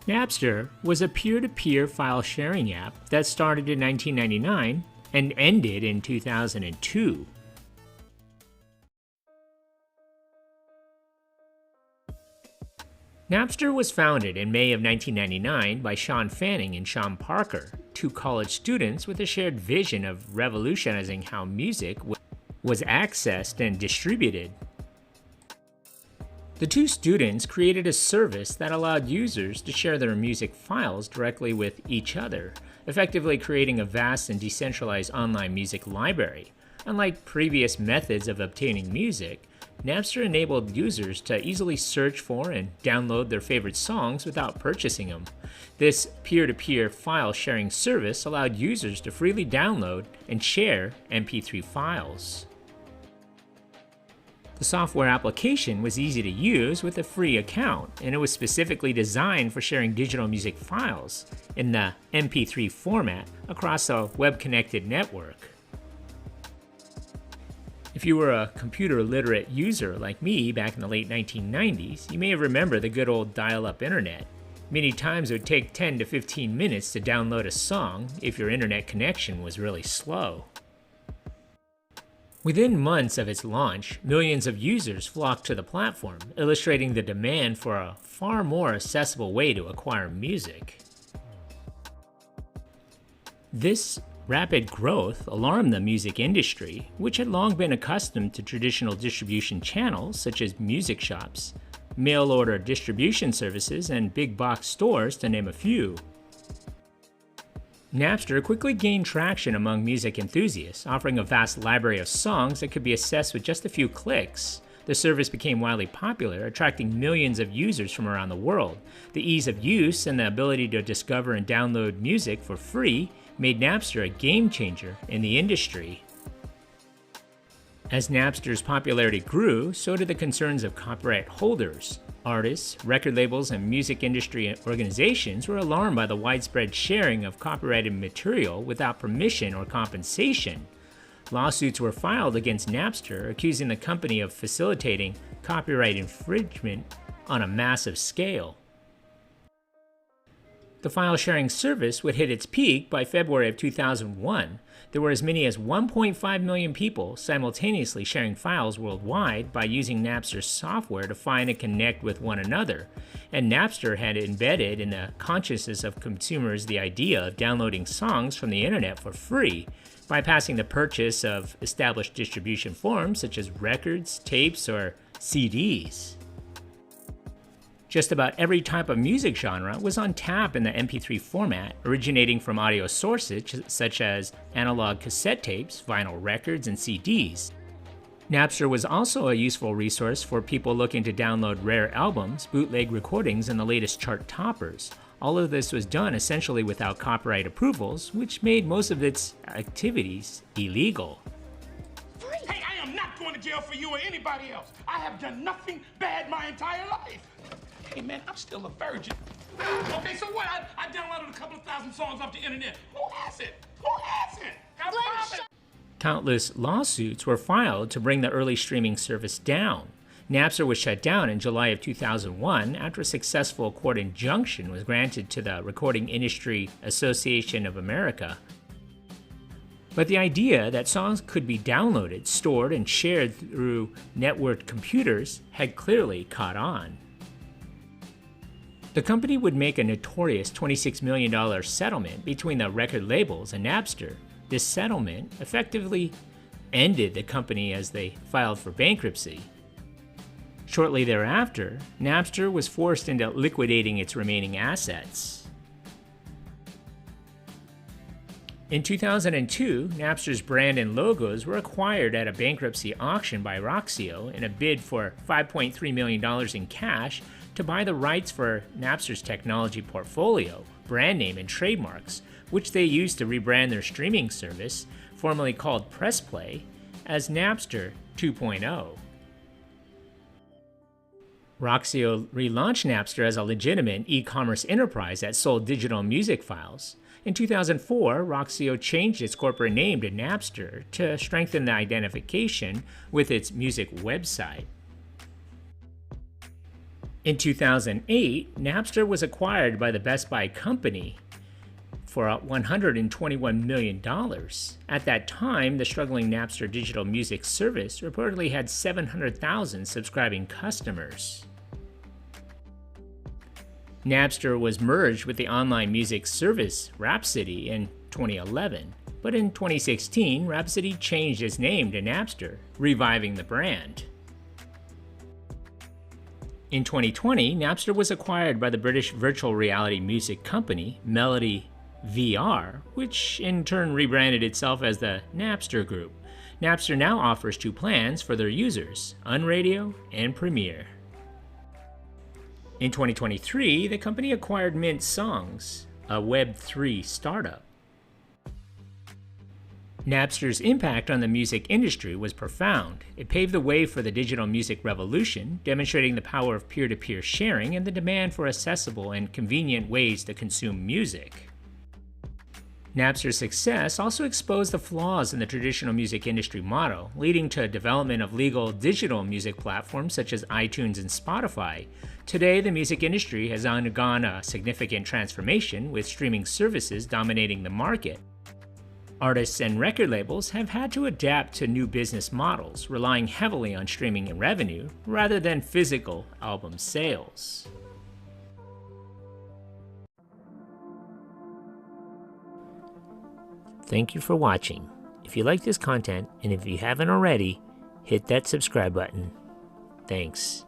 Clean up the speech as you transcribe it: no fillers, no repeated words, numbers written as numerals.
Napster was a peer-to-peer file sharing app that started in 1999 and ended in 2002. Napster was founded in May of 1999 by Sean Fanning and Sean Parker, two college students with a shared vision of revolutionizing how music was accessed and distributed. The two students created a service that allowed users to share their music files directly with each other, effectively creating a vast and decentralized online music library. Unlike previous methods of obtaining music, Napster enabled users to easily search for and download their favorite songs without purchasing them. This peer-to-peer file sharing service allowed users to freely download and share MP3 files. The software application was easy to use with a free account, and it was specifically designed for sharing digital music files in the MP3 format across a web-connected network. If you were a computer-literate user like me back in the late 1990s, you may remember the good old dial-up internet. Many times it would take 10 to 15 minutes to download a song if your internet connection was really slow. Within months of its launch, millions of users flocked to the platform, illustrating the demand for a far more accessible way to acquire music. This rapid growth alarmed the music industry, which had long been accustomed to traditional distribution channels such as music shops, mail-order distribution services, and big box stores, to name a few. Napster quickly gained traction among music enthusiasts, offering a vast library of songs that could be accessed with just a few clicks. The service became widely popular, attracting millions of users from around the world. The ease of use and the ability to discover and download music for free made Napster a game changer in the industry. As Napster's popularity grew, so did the concerns of copyright holders. Artists, record labels, and music industry organizations were alarmed by the widespread sharing of copyrighted material without permission or compensation. Lawsuits were filed against Napster, accusing the company of facilitating copyright infringement on a massive scale. The file sharing service would hit its peak by February of 2001. There were as many as 1.5 million people simultaneously sharing files worldwide by using Napster's software to find and connect with one another. And Napster had embedded in the consciousness of consumers the idea of downloading songs from the internet for free, bypassing the purchase of established distribution forms such as records, tapes, or CDs. Just about every type of music genre was on tap in the MP3 format, originating from audio sources such as analog cassette tapes, vinyl records, and CDs. Napster was also a useful resource for people looking to download rare albums, bootleg recordings, and the latest chart toppers. All of this was done essentially without copyright approvals, which made most of its activities illegal. Hey, I am not going to jail for you or anybody else. I have done nothing bad my entire life. Hey, man, I'm still a virgin. Okay, so what? I downloaded a couple of thousand songs off the internet. Who hasn't? Who hasn't? Countless lawsuits were filed to bring the early streaming service down. Napster was shut down in July of 2001 after a successful court injunction was granted to the Recording Industry Association of America. But the idea that songs could be downloaded, stored, and shared through networked computers had clearly caught on. The company would make a notorious $26 million settlement between the record labels and Napster. This settlement effectively ended the company as they filed for bankruptcy. Shortly thereafter, Napster was forced into liquidating its remaining assets. In 2002, Napster's brand and logos were acquired at a bankruptcy auction by Roxio in a bid for $5.3 million in cash to buy the rights for Napster's technology portfolio, brand name, and trademarks, which they used to rebrand their streaming service, formerly called PressPlay, as Napster 2.0. Roxio relaunched Napster as a legitimate e-commerce enterprise that sold digital music files. In 2004, Roxio changed its corporate name to Napster to strengthen the identification with its music website. In 2008, Napster was acquired by the Best Buy Company for $121 million. At that time, the struggling Napster digital music service reportedly had 700,000 subscribing customers. Napster was merged with the online music service Rhapsody in 2011, but in 2016, Rhapsody changed its name to Napster, reviving the brand. In 2020, Napster was acquired by the British virtual reality music company Melody VR, which in turn rebranded itself as the Napster Group. Napster now offers two plans for their users, Unradio and Premiere. In 2023, the company acquired Mint Songs, a Web3 startup. Napster's impact on the music industry was profound. It paved the way for the digital music revolution, demonstrating the power of peer-to-peer sharing and the demand for accessible and convenient ways to consume music. Napster's success also exposed the flaws in the traditional music industry model, leading to development of legal digital music platforms such as iTunes and Spotify. Today, the music industry has undergone a significant transformation, with streaming services dominating the market. Artists and record labels have had to adapt to new business models, relying heavily on streaming revenue rather than physical album sales. Thank you for watching. If you like this content, and if you haven't already, hit that subscribe button. Thanks.